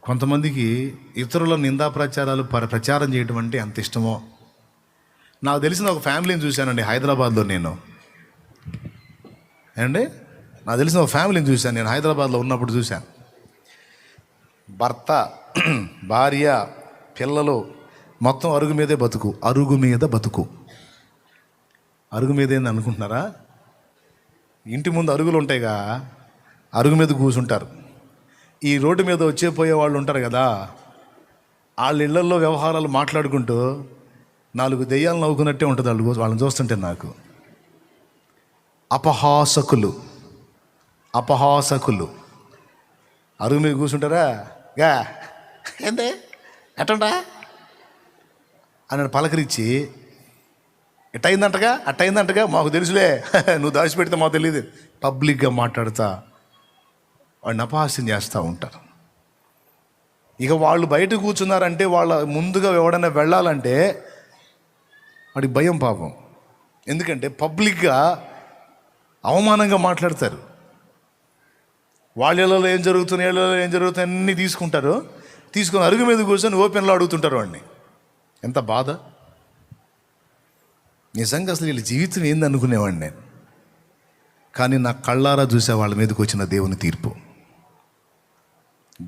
కొంతమందికి ఇతరుల నిందా ప్రచారాలు ప్రచారం చేయడం అంటే ఎంత ఇష్టమో. నాకు తెలిసిన ఒక ఫ్యామిలీని చూశానండి హైదరాబాద్లో. నాకు తెలిసిన ఒక ఫ్యామిలీని చూశాను నేను హైదరాబాద్లో ఉన్నప్పుడు చూశాను. భర్త, భార్య, పిల్లలు మొత్తం అరుగు మీద బతుకు. అరుగు మీద ఏంది అనుకుంటున్నారా? ఇంటి ముందు అరుగులు ఉంటాయిగా, అరుగు మీద కూర్చుంటారు. ఈ రోడ్డు మీద వచ్చే పోయే వాళ్ళు ఉంటారు కదా, వాళ్ళ ఇళ్లల్లో వ్యవహారాలు మాట్లాడుకుంటూ 4 దెయ్యాలు నవ్వుకున్నట్టే ఉంటుంది వాళ్ళని చూస్తుంటే నాకు. అపహాసకులు అరుగు మీద కూర్చుంటారా, గా ఏందే ఎట్టండా అని పలకరించి, అట్టయిందంటగా మాకు తెలుసులే, నువ్వు దాచిపెడితే మాకు తెలియదు, పబ్లిక్గా మాట్లాడుతా వాడిని అపహాస్యం చేస్తూ ఉంటారు. ఇక వాళ్ళు బయట కూర్చున్నారంటే వాళ్ళ ముందుగా ఎవడైనా వెళ్ళాలంటే వాడికి భయం పాపం. ఎందుకంటే పబ్లిక్గా అవమానంగా మాట్లాడతారు. వాళ్ళ ఇళ్ళలో ఏం జరుగుతుంది అన్నీ తీసుకొని అరుగు మీద కూర్చొని ఓపెన్లో అడుగుతుంటారు వాడిని. ఎంత బాధ! నిజంగా అసలు వీళ్ళ జీవితం ఏంది అనుకునేవాడిని నేను. కానీ నా కళ్ళారా చూసే వాళ్ళ మీదకి వచ్చిన దేవుని తీర్పు.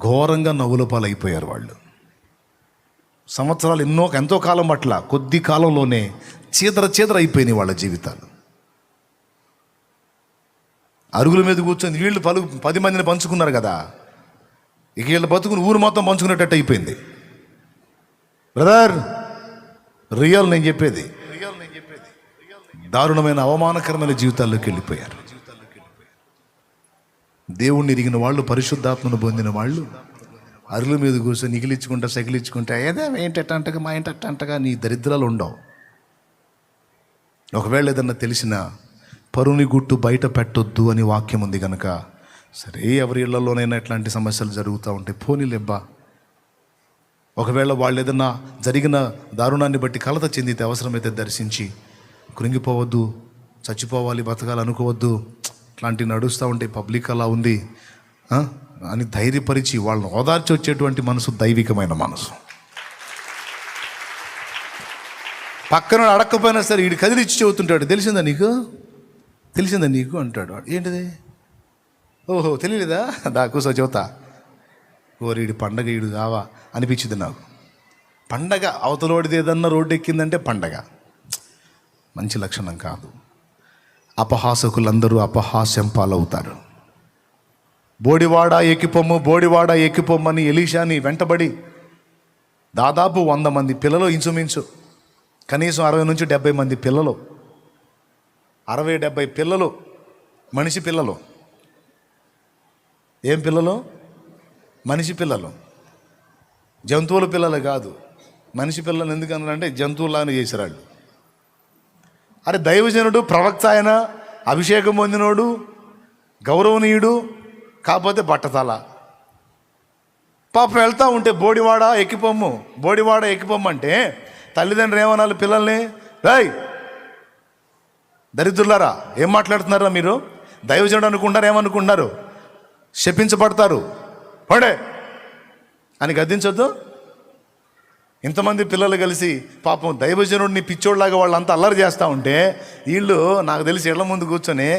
ఘోరంగా నవ్వుల పాలైపోయారు వాళ్ళు. సంవత్సరాలు ఎంతో కాలం పట్ల కొద్ది కాలంలోనే చీదర అయిపోయినాయి వాళ్ళ జీవితాలు. అరుగుల మీద కూర్చొని వీళ్ళు 10 మందిని పంచుకున్నారు కదా, ఇక వీళ్ళు బతుకుని ఊరు మొత్తం పంచుకునేటట్టు అయిపోయింది. బ్రదర్, రియల్ నేను చెప్పేది, దారుణమైన అవమానకరమైన జీవితాల్లోకి వెళ్ళిపోయారు. దేవుణ్ణి ఎరిగిన వాళ్ళు, పరిశుద్ధాత్మను పొందిన వాళ్ళు అరుల మీద కూర్చొని నిగిలించుకుంటా సగిలించుకుంటా ఏంటంటగా మా ఏంటంటగా నీ దరిద్రాలు ఉండవు. ఒకవేళ ఏదన్నా తెలిసిన పరుని గుట్టు బయట పెట్టొద్దు అని వాక్యం ఉంది కనుక, సరే ఎవరి ఇళ్లలోనైనా ఇట్లాంటి సమస్యలు జరుగుతూ ఉంటాయి, పోనీలెబ్బా. ఒకవేళ వాళ్ళు ఏదన్నా జరిగిన దారుణాన్ని బట్టి కలత చెందితే అవసరమైతే దర్శించి, కృంగిపోవద్దు, చచ్చిపోవాలి, బతకాలి అనుకోవద్దు, ఇట్లాంటివి నడుస్తూ ఉంటాయి, పబ్లిక్ అలా ఉంది అని ధైర్యపరిచి వాళ్ళని ఓదార్చి వచ్చేటువంటి మనసు దైవికమైన మనసు. పక్కన అడక్కపోయినా సరే వీడు కదిలిచ్చి చెబుతుంటాడు, తెలిసిందా నీకు అంటాడు. ఏంటిది? ఓహో తెలియలేదా, కూర్చో చెబుతా. వీడి పండగ వీడు కావా అనిపించింది నాకు. పండగ అవతలోడిది ఏదన్నా రోడ్డు ఎక్కిందంటే పండగ, మంచి లక్షణం కాదు. అపహాసకులందరూ అపహాస్యం పాలవుతారు. బోడివాడ ఎక్కిపోమ్మని ఎలీషాని వెంటబడి దాదాపు 100 మంది పిల్లలు, ఇంచుమించు కనీసం 60 నుంచి 70 మంది పిల్లలు, 60-70 పిల్లలు, మనిషి పిల్లలు. ఏం పిల్లలు? మనిషి పిల్లలు, జంతువుల పిల్లలు కాదు. మనిషి పిల్లలు ఎందుకన్నారంటే జంతువులాగా చేశారు. అరే దైవజనుడు, ప్రవక్త, ఆయన అభిషేకం పొందినోడు, గౌరవనీయుడు, కాకపోతే బట్టతల. పాప వెళ్తూ ఉంటే బోడివాడ ఎక్కిపోమ్మంటే తల్లిదండ్రులు ఏమనాలి పిల్లల్ని? రేయ్ దరిద్రులారా, ఏం మాట్లాడుతున్నారా మీరు? దైవజనుడు అనుకుంటారు, ఏమనుకుంటున్నారు? శపించబడతారు, పడే అని గద్దించొద్దు. ఇంతమంది పిల్లలు కలిసి పాపం దైవజనుడిని పిచ్చోడ్లాగా వాళ్ళంతా అల్లరి చేస్తూ ఉంటే వీళ్ళు నాకు తెలిసి ఇళ్ల ముందు కూర్చొని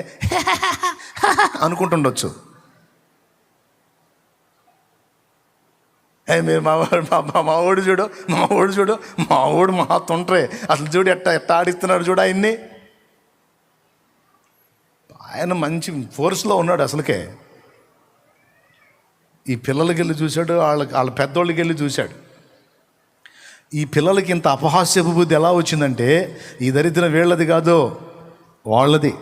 అనుకుంటుండొచ్చు. మీరు మావాడు చూడు మా తొంట్రే, అసలు చూడు ఎట్ట ఆడిస్తున్నాడు చూడు ఆయన్ని. ఆయన మంచి ఫోర్స్లో ఉన్నాడు అసలుకే. ఈ పిల్లలకి వెళ్ళి చూశాడు, వాళ్ళ పెద్దోళ్ళకి వెళ్ళి చూశాడు. ఈ పిల్లలకి ఇంత అపహాస్యపు బుద్ధి ఎలా వచ్చిందంటే, ఈ దరిద్రం వీళ్ళది కాదు, వాళ్ళది.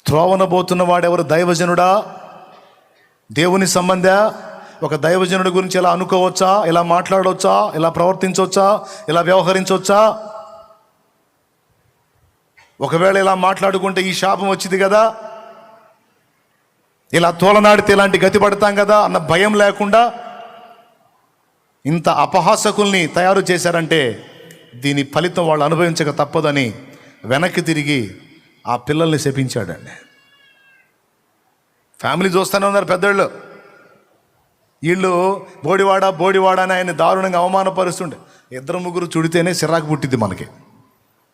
త్రోవన పోతున్న వాడెవరు? దైవజనుడా, దేవుని సంబంధ. ఒక దైవజనుడి గురించి ఇలా అనుకోవచ్చా, ఇలా మాట్లాడవచ్చా, ఇలా ప్రవర్తించవచ్చా, ఇలా వ్యవహరించవచ్చా? ఒకవేళ ఇలా మాట్లాడుకుంటే ఈ శాపం వచ్చింది కదా, ఇలా తోలనాడితే ఇలాంటి గతి పడతాం కదా అన్న భయం లేకుండా ఇంత అపహాసకుల్ని తయారు చేశారంటే దీని ఫలితం వాళ్ళు అనుభవించక తప్పదని వెనక్కి తిరిగి ఆ పిల్లల్ని శపించాడండి. ఫ్యామిలీ చూస్తూనే ఉన్నారు పెద్దోళ్ళు, వీళ్ళు బోడివాడ అని ఆయన దారుణంగా అవమానపరుస్తుండే. 2-3 చుడితేనే చిరాకు పుట్టిద్ది మనకి.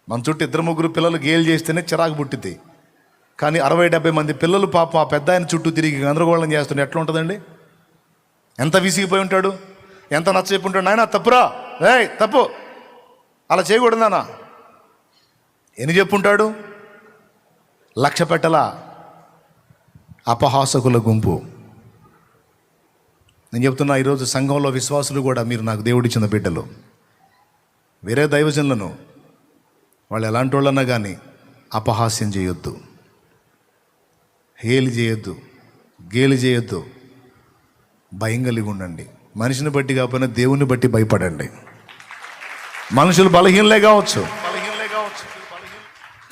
మన చుట్టూ 2-3 పిల్లలు గేలు చేస్తేనే చిరాకు పుట్టిద్ది. కానీ 60-70 మంది పిల్లలు పాపం ఆ పెద్ద ఆయన చుట్టూ తిరిగి గందరగోళం చేస్తుంటే ఎట్లా ఉంటుందండి? ఎంత విసిగిపోయి ఉంటాడు, ఎంత నచ్చ చెప్పి ఉంటాడు. నాయన తప్పురా, తప్పు, అలా చేయకూడదానా ఎన్ని చెప్పుంటాడు. లక్ష్య పెట్టల అపహాసకుల గుంపు. నేను చెప్తున్నా, ఈరోజు సంఘంలో విశ్వాసులు కూడా, మీరు నాకు దేవుడిచ్చిన బిడ్డలు, వేరే దైవజనులను వాళ్ళు ఎలాంటి వాళ్ళన్నా కానీ అపహాస్యం చేయొద్దు, హేలి చేయొద్దు, గేలి చేయొద్దు. భయం కలిగి ఉండండి. మనిషిని బట్టి కాకపోయినా దేవుని బట్టి భయపడండి. మనుషులు బలహీనలే కావచ్చు,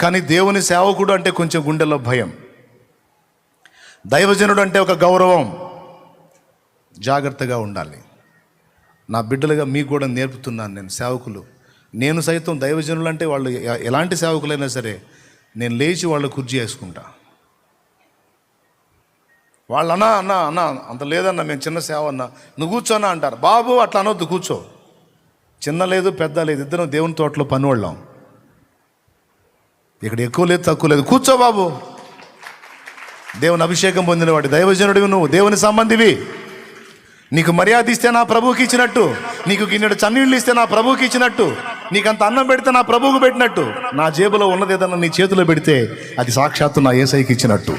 కానీ దేవుని సేవకుడు అంటే కొంచెం గుండెల్లో భయం. దైవజనుడు అంటే ఒక గౌరవం. జాగ్రత్తగా ఉండాలి. నా బిడ్డలుగా మీకు కూడా నేర్పుతున్నాను నేను. సేవకులు, నేను సైతం దైవజనులు అంటే వాళ్ళు ఎలాంటి సేవకులైనా సరే నేను లేచి వాళ్ళ కుర్చీ వేసుకుంటా. వాళ్ళు అన్నా అంత లేదన్నా, మేము చిన్న సేవ అన్నా, నువ్వు కూర్చోనా అంటారు. బాబు అట్లా అనొద్దు, కూర్చో. చిన్న లేదు పెద్ద లేదు, ఇద్దరం దేవుని తోటలో పనివాళ్ళం. ఇక్కడ ఎక్కువ లేదు తక్కువ లేదు, కూర్చో బాబు. దేవుని అభిషేకం పొందినవాడి దైవజనుడివి, నువ్వు దేవుని సంబంధివి. నీకు మర్యాద ఇస్తే నా ప్రభువుకి ఇచ్చినట్టు, నీకు గిన్నెడు చన్నీళ్ళు ఇస్తే నా ప్రభువుకి ఇచ్చినట్టు, నీకంత అన్నం పెడితే నా ప్రభువుకు పెట్టినట్టు, నా జేబులో ఉన్నది ఏదన్నా నీ చేతిలో పెడితే అది సాక్షాత్తు నా యేసయ్యకి ఇచ్చినట్టు.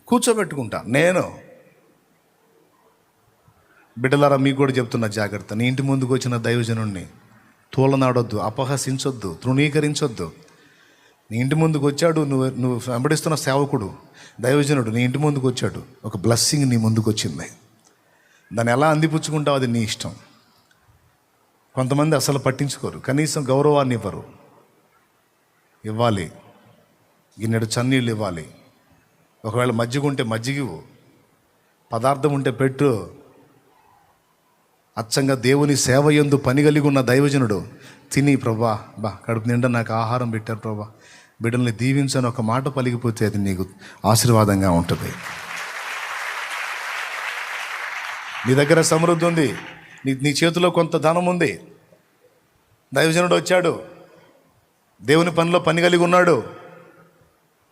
కూర్చోబెట్టుకుంటా నేను. బిడ్డలారా, మీకు కూడా చెప్తున్నా జాగ్రత్త. నీ ఇంటి ముందుకు వచ్చిన దైవజనుడిని తోలనాడొద్దు, అపహసించొద్దు, తృణీకరించొద్దు. నీ ఇంటి ముందుకు వచ్చాడు, నువ్వు వెంబడిస్తున్న సేవకుడు, దైవజనుడు నీ ఇంటి ముందుకు వచ్చాడు, ఒక బ్లెస్సింగ్ నీ ముందుకు వచ్చింది. దాన్ని ఎలా అందిపుచ్చుకుంటావు అది నీ ఇష్టం. కొంతమంది అసలు పట్టించుకోరు, కనీసం గౌరవాన్ని ఇవ్వరు. ఇవ్వాలి, గిన్నెడు చన్నీళ్ళు ఇవ్వాలి. ఒకవేళ మజ్జిగ ఉంటే మజ్జిగివు, పదార్థం ఉంటే పెట్టు. అచ్చంగా దేవుని సేవ యందు పని కలిగి ఉన్న దైవజనుడు తిని, ప్రభా కడుపు నిండా నాకు ఆహారం పెట్టారు ప్రభా, బిడ్డల్ని దీవించని ఒక మాట పలిగిపోతే అది నీకు ఆశీర్వాదంగా ఉంటుంది. నీ దగ్గర సమృద్ధి ఉంది, నీ చేతిలో కొంత ధనం ఉంది. దైవజనుడు వచ్చాడు, దేవుని పనిలో పని కలిగి ఉన్నాడు,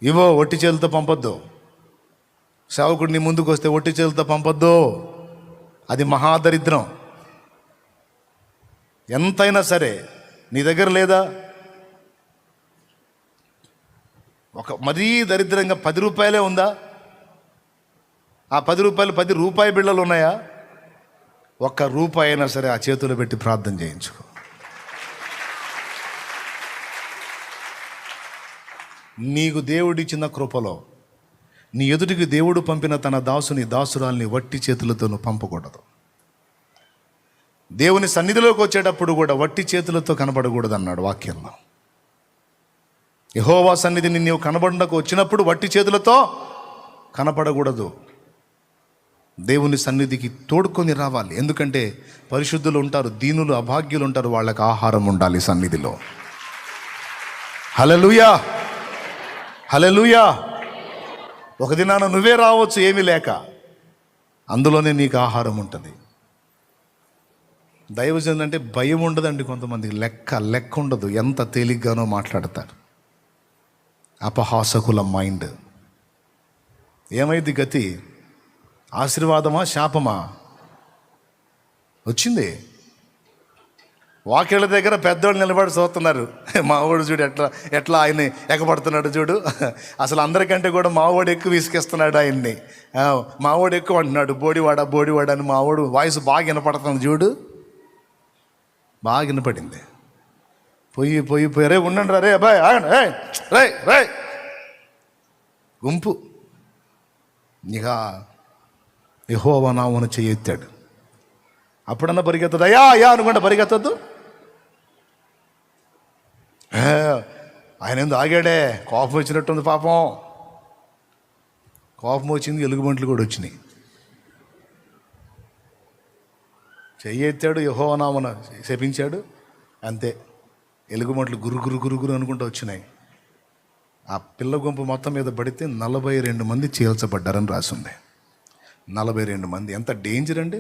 ఇవో ఒట్టి చేతులతో పంపొద్దు. సేవకుడు నీ ముందుకు వస్తే ఒట్టి చేతులతో పంపొద్దు, అది మహాదరిద్రం. ఎంతైనా సరే నీ దగ్గర లేదా, ఒక మరీ దరిద్రంగా 10 రూపాయలే ఉందా, ఆ 10 రూపాయలు 10 రూపాయి బిళ్ళలు ఉన్నాయా, 1 రూపాయి అయినా సరే ఆ చేతులు పెట్టి ప్రార్థన చేయించుకో. నీకు దేవుడిచ్చిన కృపలో నీ ఎదుటికి దేవుడు పంపిన తన దాసురాల్ని వట్టి చేతులతో నువ్వు పంపకూడదు. దేవుని సన్నిధిలోకి వచ్చేటప్పుడు కూడా వట్టి చేతులతో కనబడకూడదు అన్నాడు వాక్యంలో. యెహోవా సన్నిధిని నీవు కనబడకు వచ్చినప్పుడు వట్టి చేతులతో కనపడకూడదు. దేవుని సన్నిధికి తోడుకొని రావాలి. ఎందుకంటే పరిశుద్ధులు ఉంటారు, దీనులు అభాగ్యులు ఉంటారు, వాళ్ళకి ఆహారం ఉండాలి సన్నిధిలో. హల్లెలూయా, హల్లెలూయా. ఒక దినాన నువ్వే రావచ్చు ఏమీ లేక, అందులోనే నీకు ఆహారం ఉంటుంది. దైవజనులు అంటే భయం ఉండదండి కొంతమందికి, లెక్క ఉండదు, ఎంత తేలిగ్గానో మాట్లాడతారు. అపహాసకుల మైండ్. ఏమైంది గతి? ఆశీర్వాదమా శాపమా? వచ్చింది. వాక్యాల దగ్గర పెద్దోళ్ళు నిలబడి చూస్తున్నారు, మావాడు చూడు ఎట్లా ఆయన్ని ఎగబడుతున్నాడు చూడు, అసలు అందరికంటే కూడా మావాడు ఎక్కువ విసికిస్తున్నాడు ఆయన్ని, మావాడు ఎక్కువ అంటున్నాడు, బోడివాడ అని మావాడు వాయిస్ బాగా వినపడుతుంది చూడు. బాగా వినపడింది. పోయి రే ఉండండి రే అబ్బాయి, రే రే గుంపు. ఇక యెహోవా నామమున చెయ్యి ఎత్తాడు. అప్పుడన్నా పరిగెత్తదు, అయ్యా అనుకుంటా పరిగెత్తద్దు. ఆయన ఎందుకు ఆగాడే, కోపం వచ్చినట్టుంది పాపం. కోపం వచ్చింది, ఎలుగుబంట్లు కూడా వచ్చినాయి. చెయ్యి ఎత్తాడు, యెహోవా నామమున శపించాడు, అంతే. ఎలుగుబంట్లు గురు అనుకుంటూ వచ్చినాయి. ఆ పిల్ల గుంపు మొత్తం మీద పడితే 42 మంది చీల్చబడ్డారని రాసింది. 42 మంది. ఎంత డేంజర్ అండి.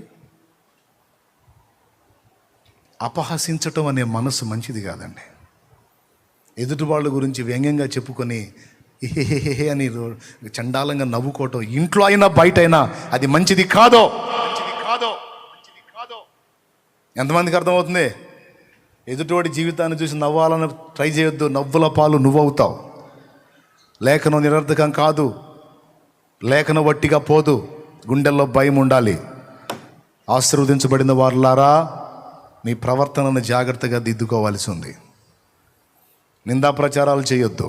అపహసించటం అనే మనసు మంచిది కాదండి. ఎదుటి వాళ్ళ గురించి వ్యంగ్యంగా చెప్పుకొని హే అని చండాలంగా నవ్వుకోవటం ఇంట్లో అయినా బయట అయినా అది మంచిది కాదో. ఎంతమందికి అర్థమవుతుంది? ఎదుటివాడి జీవితాన్ని చూసి నవ్వాలని ట్రై చేయొద్దు. నవ్వుల పాలు నువ్వవుతావు. లేఖనం నిరర్థకం కాదు, లేఖనం వట్టిగా పోదు. గుండెల్లో భయం ఉండాలి. ఆశీర్వదించబడిన వారులారా, మీ ప్రవర్తనను జాగ్రత్తగా దిద్దుకోవాల్సి ఉంది. నిందా ప్రచారాలు చేయొద్దు.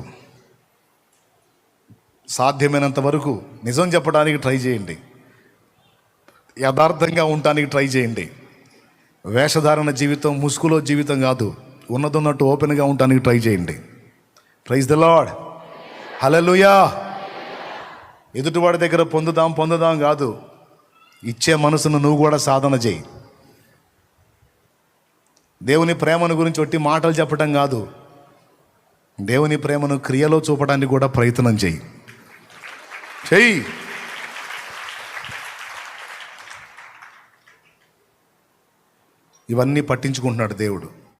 సాధ్యమైనంత వరకు నిజం చెప్పడానికి ట్రై చేయండి. యథార్థంగా ఉండటానికి ట్రై చేయండి. వేషధారణ జీవితం, ముసుగులో జీవితం కాదు. ఉన్నదన్నట్టు ఓపెన్గా ఉండటానికి ట్రై చేయండి. Praise the Lord. హల్లెలూయా. ఎదుటివాడి దగ్గర పొందుదాం కాదు. ఇచ్చే మనసును నువ్వు కూడా సాధన చేయి. దేవుని ప్రేమను గురించి ఒట్టి మాటలు చెప్పడం కాదు, దేవుని ప్రేమను క్రియలో చూపడానికి కూడా ప్రయత్నం చెయ్యి. ఇవన్నీ పట్టించుకుంటున్నాడు దేవుడు.